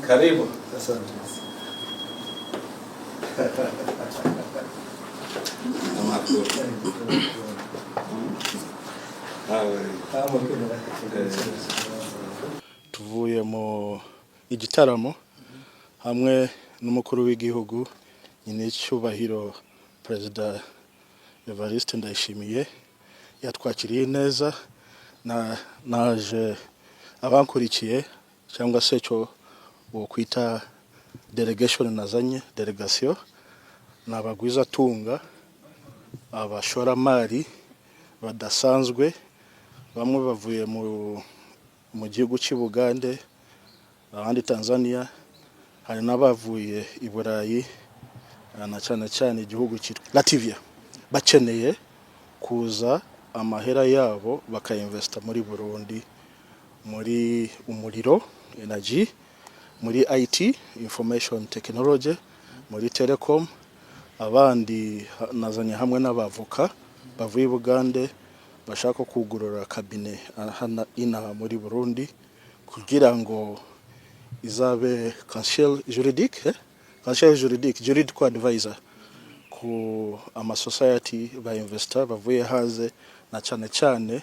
Karibu. Asante. Tuvuye mu igitaramo hamwe n'umukuru w'igihugu nyine cyubahiro President Evariste Ndayishimiye yatwakiriye neza naje abankurikiye cyangwa se cyo kwita delegation nazanye delegation nabagwiza tunga abashoramari badasanzwe bamwe bavuye mu gihugu cy'Ubugande abandi Tanzania hari n'abavuye i Burayi na cyane igihugu cyitwa Latvia bakeneye kuza amahera yabo bakainvesta muri Burundi muri umuriro energy muri IT information technology muri telecom abandi nazanye hamwe n'abavoka bavuye Bugande bashaka kugurura cabinet ina muri Burundi kugira ngo izabe conseil juridique juridical advisor ku society ba investor bavuye haze na cyane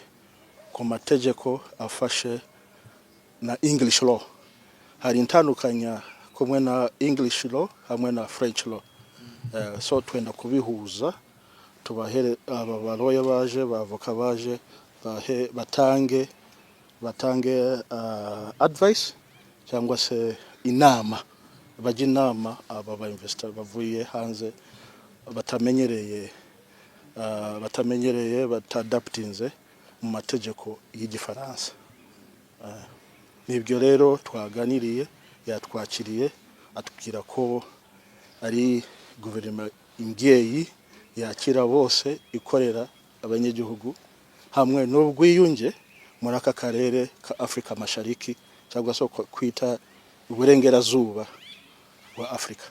ku mategeko afashe na English law hari intandukanya kumwe na English law hamwe na French law so twenda kubihuza tubahere aba lawyer baje bavoka baje batange advice cyangwa se inama bajya inama aba ba investor bavuye hanze batamenyereye batadaptinze mu mategeko y'igifaransa nibyo rero twaganiriye yatwakiriye atubwira ko ari guverinoma imbyeyi yakira bose ikorera abanyagihugu hamwe n'ubwiyunge muri aka karere ka Afrika Mashariki cyangwa so kwita uburengerazuba wa Afrika.